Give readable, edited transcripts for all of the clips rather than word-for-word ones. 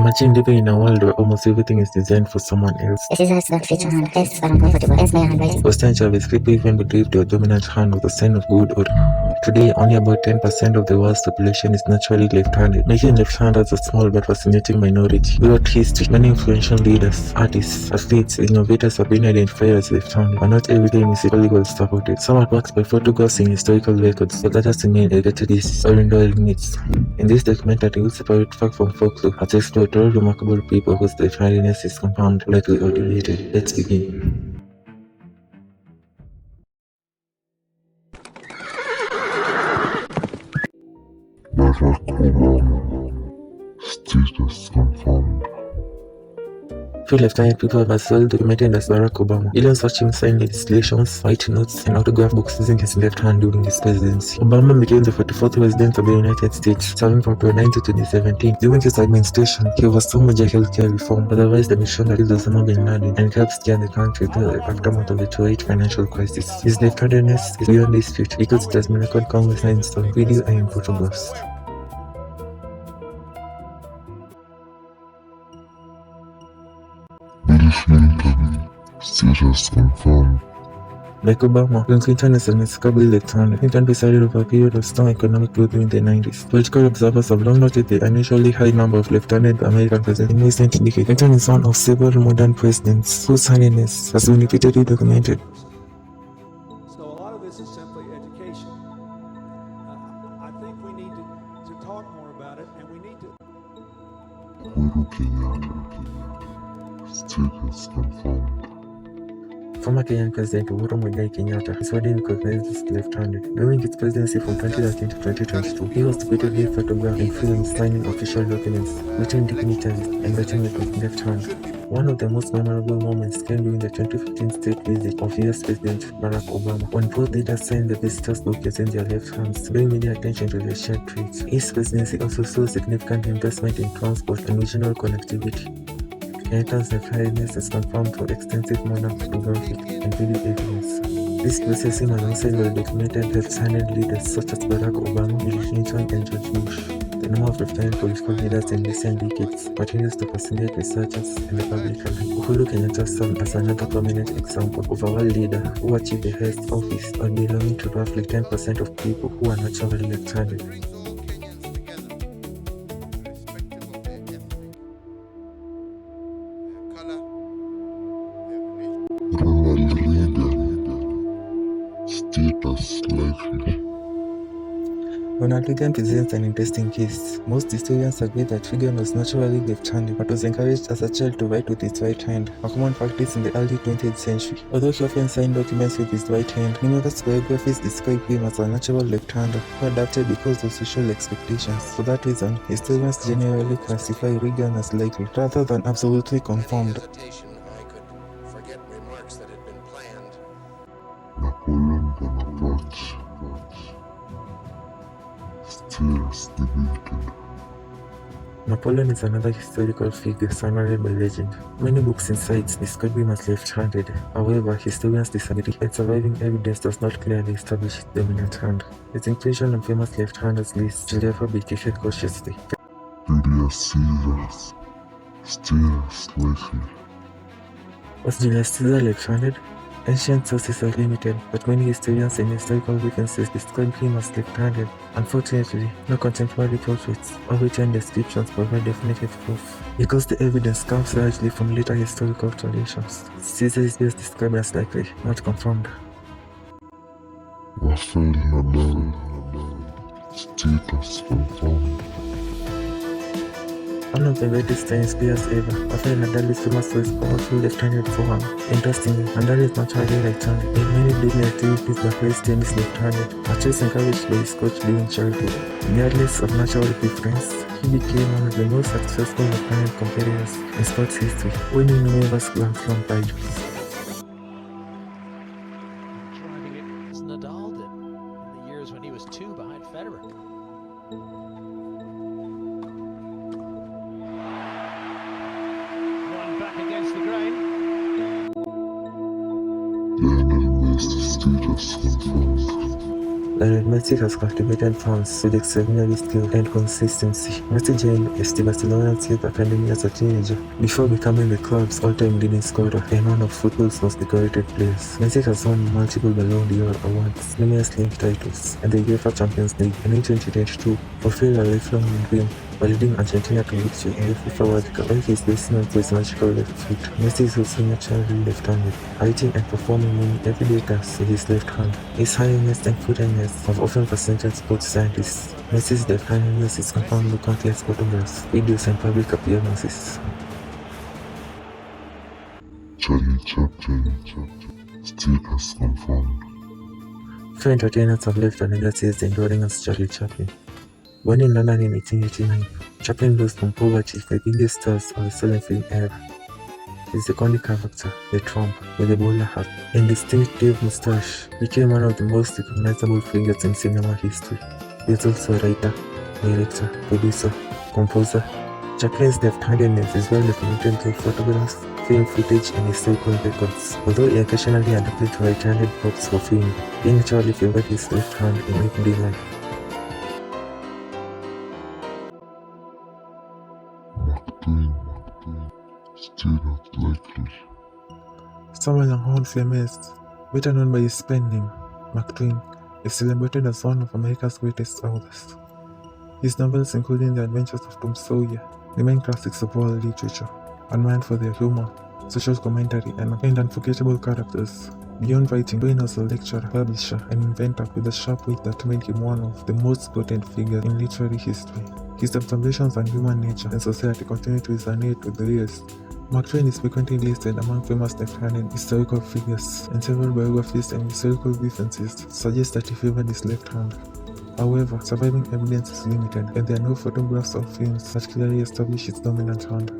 Imagine living in a world where almost everything is designed for someone else. Scissors don't feature hand, S for uncomfortable, S mere handwriting. For centuries, people even believed their dominant hand was a sign of good order. Today, only about 10% of the world's population is naturally left-handed, making left-handers a small but fascinating minority. Throughout history, many influential leaders, artists, athletes, innovators have been identified as left-handed, but not every claim is equally well supported. Some are backed by photographs and historical records, but others remain hereditary diseases or enduring myths. In this documentary, we separate fact from folklore as we explore 12 remarkable people whose left-handedness is compound, likely or related. Let's begin. Barack Obama. Status confirmed. Few left-handed people have as well documented as Barack Obama. Millions watched him sign legislations, white notes, and autograph books using his left hand during his presidency. Obama became the 44th president of the United States, serving from 2009 to 2017. During his administration, he oversaw major healthcare reform, otherwise the mission that killed Osama bin Laden, and helped steer the country through the aftermath of the 2008 financial crisis. His left-handedness is beyond dispute because it has been recorded countless times on video and in photographs. Bill Clinton. Status confirmed. Like Obama, when Clinton is inexplicably left-handed, Clinton presided over a period of strong economic growth during the 90s. Political observers have long noted the unusually high number of left-handed American presidents in recent decades. Clinton is one of several modern presidents whose handedness has been repeatedly documented. So a lot of this is simply education. I think we need to talk more about it, and we need to... Uhuru Kenyatta. Status confirmed. Former Kenyan President Uhuru Kenyatta is widely recognized as left-handed. During his presidency from 2013 to 2022, he was repeatedly photographed in films signing official documents, greeting dignitaries, and writing with his left hand. One of the most memorable moments came during the 2015 state visit of US President Barack Obama, when both leaders signed the visitors' book using their left hands, drawing media attention to their shared traits. His presidency also saw significant investment in transport and regional connectivity. Kenyatta's left-handedness is confirmed through extensive modern photographic and video evidence. This places him alongside well-documented left-handed leaders such as Barack Obama, Bill Clinton, and George Bush. The number of left-handed political leaders in recent decades continues to fascinate researchers and the public alike. Uhuru Kenyatta served as another prominent example of a world leader who achieved the highest office while belonging to roughly 10% of people who are naturally left-handed. World leader. Status likely. Ronald Reagan presents an interesting case. Most historians agree that Reagan was naturally left-handed, but was encouraged as a child to write with his right hand, a common practice in the early 20th century. Although he often signed documents with his right hand, numerous biographies describe him as a natural left-hander who adapted because of social expectations. For that reason, historians generally classify Reagan as likely, rather than absolutely confirmed. Napoleon Bonaparte. Status debated. Napoleon is another historical figure surrounded by legend. Many books and sites describe him as left-handed. However, historians disagree, and surviving evidence does not clearly establish his dominant hand. His inclusion on famous left-handers lists should therefore be treated cautiously. Julius Caesar. Status likely. Was Julius Caesar left-handed? Ancient sources are limited, but many historians and historical references describe him as left-handed. Unfortunately, no contemporary portraits or written descriptions provide definitive proof, because the evidence comes largely from later historical traditions. Caesar is best described as likely, not confirmed. Rafael Nadal. Status confirmed. One of the greatest tennis players ever, Rafael Nadal is famous for his powerful left-handed forehand. Interestingly, Nadal is naturally right-handed. In many daily activities that plays tennis left-handed, a choice encouraged by his coach during childhood. Regardless of natural preference, he became one of the most successful left-handed competitors in sports history, winning numerous Grand Slam titles. Driving it as Nadal did in the years when he was 2 behind Federer. Back against the grain. Lionel Messi. Status confirmed. Lionel Messi has cultivated fans with extraordinary skill and consistency. Messi joined FC Barcelona's youth academy as a teenager before becoming the club's all-time leading scorer and one of football's most decorated players. Messi has won multiple Ballon d'Or awards, numerous league titles, and the UEFA Champions League, and in 2022 fulfilled a lifelong dream by leading Argentina to victory in the FIFA World Cup. While he is best known for his magical left foot, Messi is also naturally left-handed, writing and performing many everyday tasks with his left hand. His handedness and footedness have often fascinated sports scientists. Messi's left-handedness is confirmed with countless photographs, videos, and public appearances. Charlie Chaplin status confirmed. Few entertainers have left a legacy as enduring as Charlie Chaplin. Born in London in 1889, Chaplin rose from poverty to the biggest stars of the silent film era. His iconic character, the Trump, with a bowler hat and distinctive moustache, became one of the most recognizable figures in cinema history. He is also a writer, director, producer, composer. Chaplin's left-handedness is well documented through photographs, film footage, and historical records. Although he occasionally adapted to right-handed props for film, he naturally favored his left hand in everyday life. Twain still not likely. Samuel Langhorne Clemens, better known by his pen name, Mark Twain, is celebrated as one of America's greatest authors. His novels, including The Adventures of Tom Sawyer, remain classics of world literature, admired for their humor, social commentary, and unforgettable characters. Beyond writing, Twain was a lecturer, publisher, and inventor with a sharp wit that made him one of the most potent figures in literary history. His observations on human nature and society continue to resonate with the years. Mark Twain is frequently listed among famous left-handed historical figures, and several biographies and historical references suggest that he favored his left hand. However, surviving evidence is limited, and there are no photographs or films that clearly establish his dominant hand.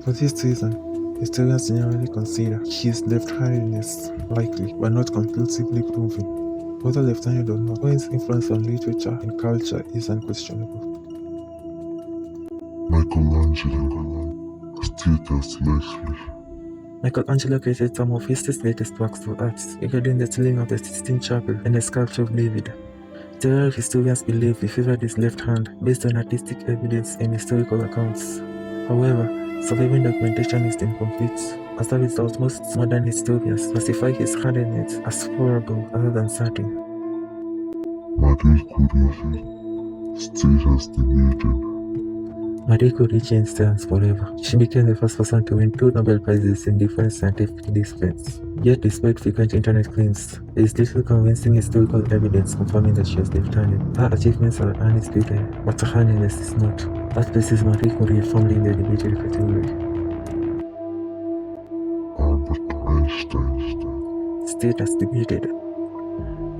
For this reason, historians generally consider his left-handedness likely, but not conclusively proven. Whether left-handed or not, Twain's influence on literature and culture is unquestionable. Michelangelo status likely. Michelangelo created some of history's greatest works of art, including the ceiling of the Sistine Chapel and the sculpture of David. Several historians believe he favored his left hand based on artistic evidence and historical accounts. However, surviving documentation is incomplete. As a result, most modern historians classify his handedness as favorable rather than certain. Marie Curie status debated. Marie Curie changed hands forever. She became the first person to win 2 Nobel Prizes in different scientific disciplines. Yet, despite frequent internet claims, there is little convincing historical evidence confirming that she was left-handed. Her achievements are undisputed, but her handedness is not. That places Marie Curie firmly in the debated category. Albert Einstein Status debated.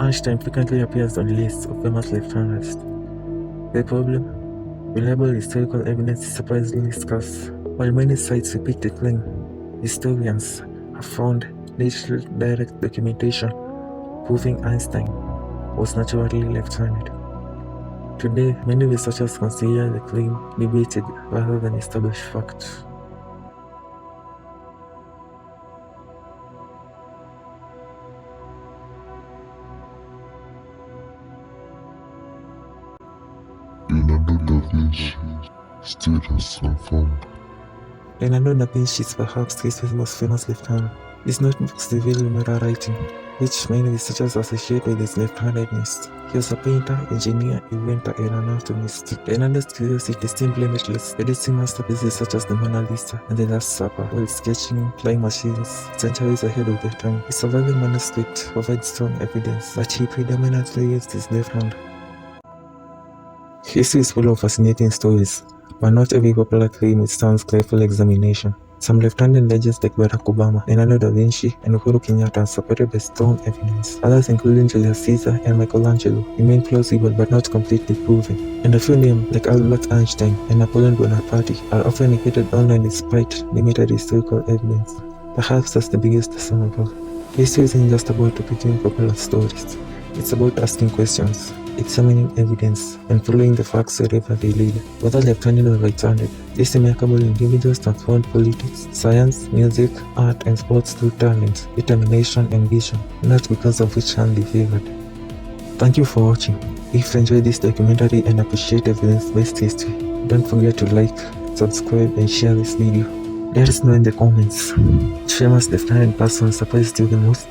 Einstein frequently appears on lists of famous left-handers. The problem? Reliable historical evidence is surprisingly scarce. While many sites repeat the claim, historians have found little direct documentation proving Einstein was naturally left-handed. Today, many researchers consider the claim debated rather than established fact. Leonardo da Vinci status confirmed. Leonardo da Vinci is perhaps history's most famous left-hander. His notebooks reveal mirror writing, which many researchers associate with his left-handedness. He was a painter, engineer, inventor, and anatomist. Leonardo's curiosity is simply limitless, producing masterpieces such as the Mona Lisa and the Last Supper, while sketching flying machines centuries ahead of their time. His surviving manuscript provides strong evidence that he predominantly used his left hand. History is full of fascinating stories, but not every popular claim withstands careful examination. Some left-handed legends like Barack Obama, Leonardo da Vinci, and Uhuru Kenyatta are supported by strong evidence. Others, including Julius Caesar and Michelangelo, remain plausible but not completely proven. And a few names like Albert Einstein and Napoleon Bonaparte are often negated online despite limited historical evidence. Perhaps that's the biggest lesson of all. History isn't just about repeating popular stories. It's about asking questions, examining evidence, and following the facts wherever they lead. Whether left-handed or right-handed, these remarkable individuals transformed politics, science, music, art, and sports through talent, determination, and vision, not because of which hand they favored. Thank you for watching. If you enjoyed this documentary and appreciate evidence-based history, don't forget to like, subscribe and share this video. Let us know in the comments which famous left-handed person surprised you the most.